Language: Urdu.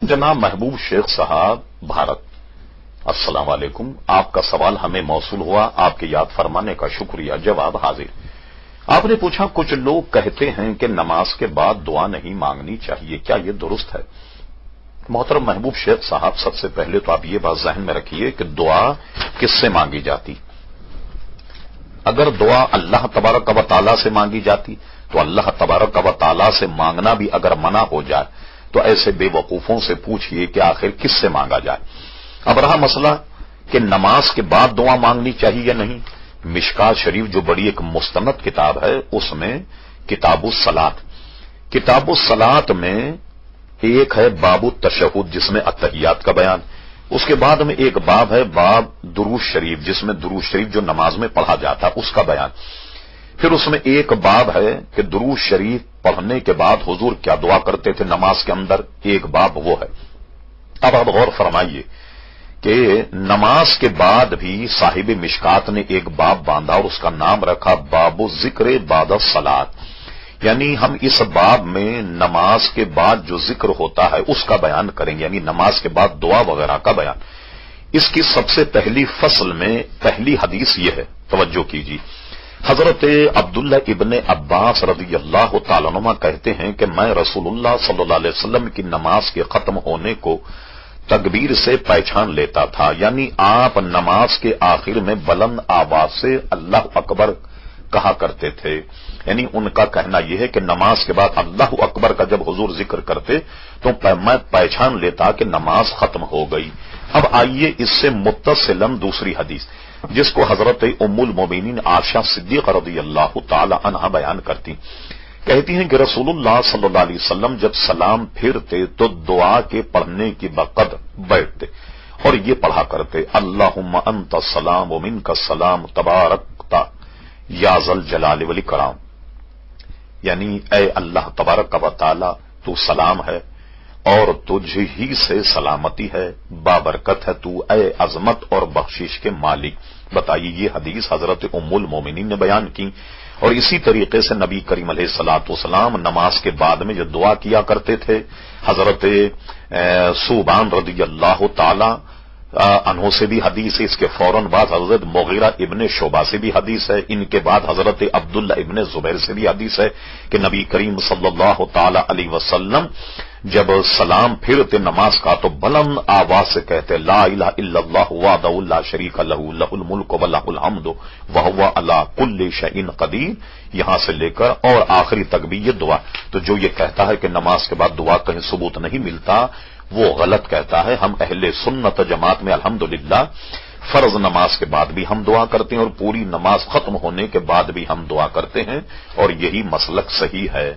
جناب محبوب شیخ صاحب بھارت، السلام علیکم۔ آپ کا سوال ہمیں موصول ہوا، آپ کے یاد فرمانے کا شکریہ، جواب حاضر۔ آپ نے پوچھا کچھ لوگ کہتے ہیں کہ نماز کے بعد دعا نہیں مانگنی چاہیے، کیا یہ درست ہے؟ محترم محبوب شیخ صاحب، سب سے پہلے تو آپ یہ بات ذہن میں رکھیے کہ دعا کس سے مانگی جاتی۔ اگر دعا اللہ تبارک و تعالیٰ سے مانگی جاتی تو اللہ تبارک و تعالیٰ سے مانگنا بھی اگر منع ہو جائے تو ایسے بے وقوفوں سے پوچھئے کہ آخر کس سے مانگا جائے۔ اب رہا مسئلہ کہ نماز کے بعد دعا مانگنی چاہیے یا نہیں، مشکات شریف جو بڑی ایک مستند کتاب ہے، اس میں کتاب الصلاۃ، کتاب الصلاۃ میں ایک ہے باب التشہد جس میں التحیات کا بیان، اس کے بعد میں ایک باب ہے باب درود شریف جس میں درود شریف جو نماز میں پڑھا جاتا ہے اس کا بیان، پھر اس میں ایک باب ہے کہ درود شریف پڑھنے کے بعد حضور کیا دعا کرتے تھے نماز کے اندر، ایک باب وہ ہے۔ اب آپ غور فرمائیے کہ نماز کے بعد بھی صاحب مشکات نے ایک باب باندھا اور اس کا نام رکھا باب ذکر بعد الصلاۃ، یعنی ہم اس باب میں نماز کے بعد جو ذکر ہوتا ہے اس کا بیان کریں گے، یعنی نماز کے بعد دعا وغیرہ کا بیان۔ اس کی سب سے پہلی فصل میں پہلی حدیث یہ ہے، توجہ کیجیے۔ حضرت عبداللہ ابن عباس رضی اللہ تعالیٰ عنہما کہتے ہیں کہ میں رسول اللہ صلی اللہ علیہ وسلم کی نماز کے ختم ہونے کو تکبیر سے پہچان لیتا تھا، یعنی آپ نماز کے آخر میں بلند آواز سے اللہ اکبر کہا کرتے تھے، یعنی ان کا کہنا یہ ہے کہ نماز کے بعد اللہ اکبر کا جب حضور ذکر کرتے تو میں پہچان لیتا کہ نماز ختم ہو گئی۔ اب آئیے اس سے متصلاً دوسری حدیث جس کو حضرت ام المومنین عائشہ صدیقہ رضی اللہ تعالی عنہا بیان کرتی، کہتی ہیں کہ رسول اللہ صلی اللہ علیہ وسلم جب سلام پھرتے تو دعا کے پڑھنے کی بقدر بیٹھتے اور یہ پڑھا کرتے اللہم انت السلام ومنک السلام تبارکتا یا ذل جلال والاکرام، یعنی اے اللہ تبارک و تعالی تو سلام ہے اور تجھ ہی سے سلامتی ہے، بابرکت ہے تو اے عظمت اور بخشش کے مالک۔ بتائیے یہ حدیث حضرت ام المومنین نے بیان کی، اور اسی طریقے سے نبی کریم علیہ الصلوۃ والسلام نماز کے بعد میں جو دعا کیا کرتے تھے، حضرت ثوبان رضی اللہ تعالی عنہ سے بھی حدیث ہے، اس کے فوراً بعد حضرت مغیرہ ابن شعبہ سے بھی حدیث ہے، ان کے بعد حضرت عبداللہ ابن زبیر سے بھی حدیث ہے کہ نبی کریم صلی اللہ تعالی علیہ وسلم جب سلام پھرتے نماز کا تو بلند آواز سے کہتے لا الہ الا اللہ وحدہ لا شریک لہ لہ الملک ولہ الحمد وہو علی کل شیء قدیر، یہاں سے لے کر اور آخری تک بھی یہ دعا۔ تو جو یہ کہتا ہے کہ نماز کے بعد دعا کہیں ثبوت نہیں ملتا وہ غلط کہتا ہے۔ ہم اہل سنت جماعت میں الحمدللہ فرض نماز کے بعد بھی ہم دعا کرتے ہیں اور پوری نماز ختم ہونے کے بعد بھی ہم دعا کرتے ہیں، اور یہی مسلک صحیح ہے۔